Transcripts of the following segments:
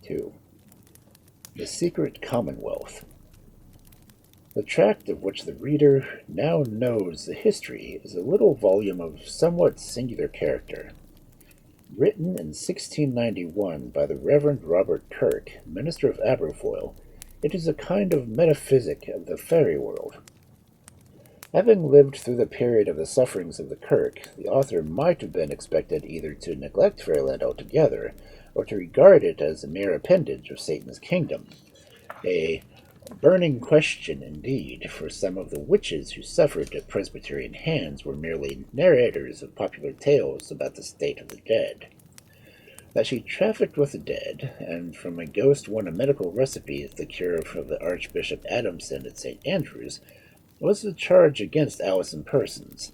2. The Secret Commonwealth. The tract of which the reader now knows the history is a little volume of somewhat singular character. Written in 1691 by the Reverend Robert Kirk, minister of Aberfoyle, it is a kind of metaphysic of the fairy world. Having lived through the period of the sufferings of the Kirk, the author might have been expected either to neglect fairyland altogether, or to regard it as a mere appendage of Satan's kingdom. A burning question, indeed, for some of the witches who suffered at Presbyterian hands were merely narrators of popular tales about the state of the dead. That she trafficked with the dead, and from a ghost won a medical recipe for the cure of the Archbishop Adamson at St. Andrews, was the charge against Alison Persons.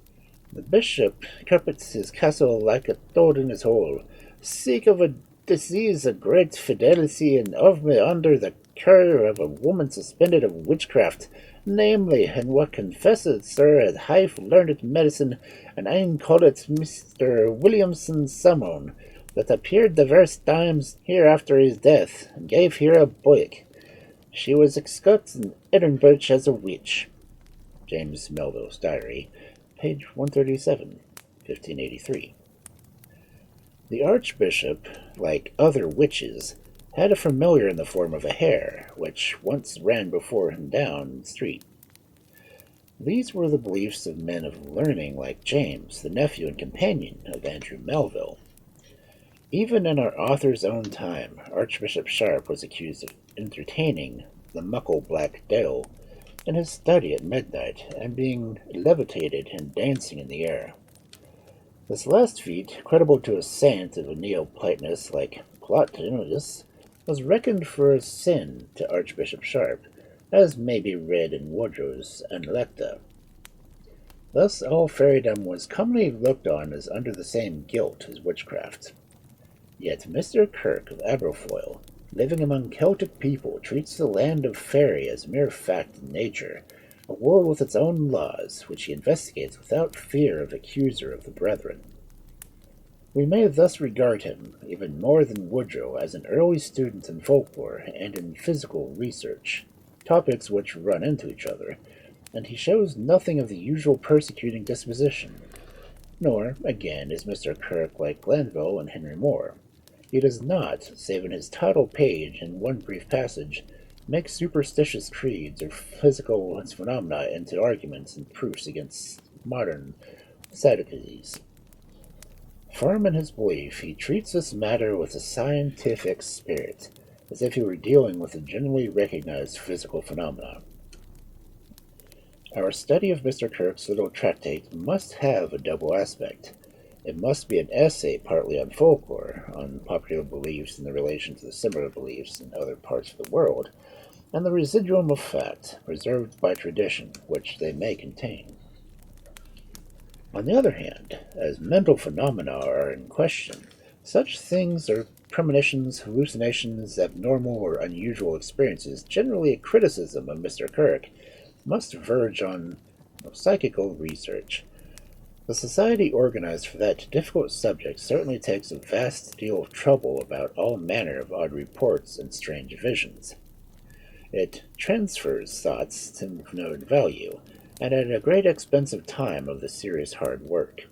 The bishop carpets his castle like a toad in his hole, sick of a disease of great fidelity, and of me under the care of a woman suspended of witchcraft, namely, and what confesseth sir as high learned medicine, and ane called it Mr. Williamson Samone, that appeared divers times here after his death, and gave here a boyk. She was excut in Edinburgh as a witch. James Melville's Diary, page 137, 1583. The archbishop, like other witches, had a familiar in the form of a hare, which once ran before him down the street. These were the beliefs of men of learning like James, the nephew and companion of Andrew Melville. Even in our author's own time, Archbishop Sharp was accused of entertaining the muckle black Dale in his study at midnight, and being levitated and dancing in the air. This last feat, credible to a saint of a Neoplatonist like Plotinus, was reckoned for a sin to Archbishop Sharp, as may be read in Wodrow's Analecta. Thus all fairydom was commonly looked on as under the same guilt as witchcraft. Yet Mr. Kirk of Aberfoyle, living among Celtic people, treats the land of fairy as mere fact in nature, a world with its own laws, which he investigates without fear of accuser of the brethren. We may thus regard him, even more than Wodrow, as an early student in folklore and in physical research, topics which run into each other, and he shows nothing of the usual persecuting disposition. Nor, again, is Mr. Kirk like Glanville and Henry Moore. He does not, save in his title page and one brief passage, make superstitious creeds or physical phenomena into arguments and proofs against modern Sadducees. Firm in his belief, he treats this matter with a scientific spirit, as if he were dealing with a generally recognized physical phenomena. Our study of Mr. Kirk's little tractate must have a double aspect. It must be an essay partly on folklore, on popular beliefs and the relation to the similar beliefs in other parts of the world, and the residuum of fact, preserved by tradition, which they may contain. On the other hand, as mental phenomena are in question, such things are premonitions, hallucinations, abnormal or unusual experiences, generally a criticism of Mr. Kirk, must verge on psychical research. The society organized for that difficult subject certainly takes a vast deal of trouble about all manner of odd reports and strange visions. It transfers thoughts to known value, and at a great expense of time of the serious hard work.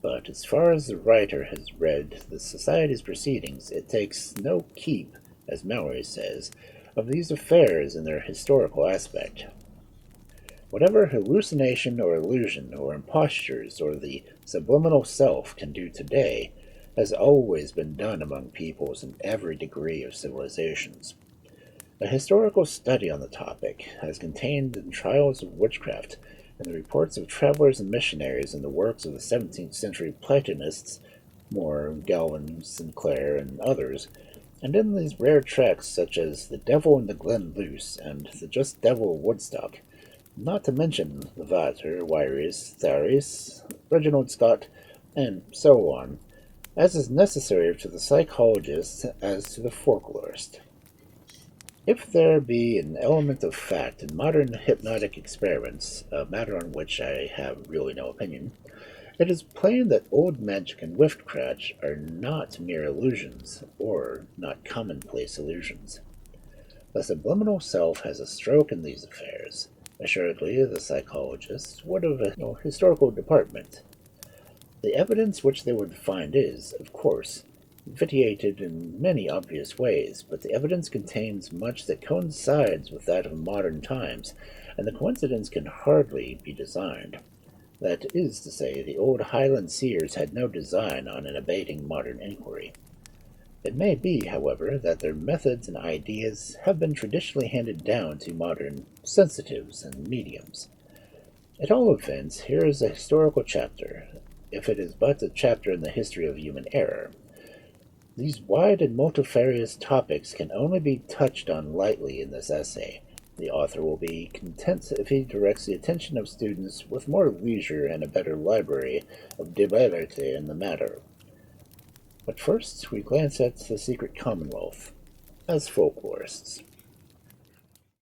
But as far as the writer has read the Society's proceedings, it takes no keep, as Mallory says, of these affairs in their historical aspect. Whatever hallucination or illusion or impostures or the subliminal self can do today has always been done among peoples in every degree of civilizations. A historical study on the topic, as contained in Trials of Witchcraft and the reports of travelers and missionaries in the works of the 17th century Platonists, Moore, Galvin, Sinclair, and others, and in these rare tracts such as The Devil in the Glen Luce and The Just Devil of Woodstock, not to mention Lavater, Wyris, Tharis, Reginald Scott, and so on, as is necessary to the psychologist as to the folklorist. If there be an element of fact in modern hypnotic experiments, a matter on which I have really no opinion, It is plain that old magic and witchcraft are not mere illusions, or not commonplace illusions. The subliminal self has a stroke in these affairs. Assuredly, the psychologists would have a historical department. The evidence which they would find is, of course, vitiated in many obvious ways, but the evidence contains much that coincides with that of modern times, and the coincidence can hardly be designed. That is to say, the old Highland seers had no design on an abating modern inquiry. It may be, however, that their methods and ideas have been traditionally handed down to modern sensitives and mediums. At all events, here is a historical chapter, if it is but a chapter in the history of human error. These wide and multifarious topics can only be touched on lightly in this essay. The author will be content if he directs the attention of students with more leisure and a better library of debate in the matter. But first, we glance at the Secret Commonwealth as folklorists.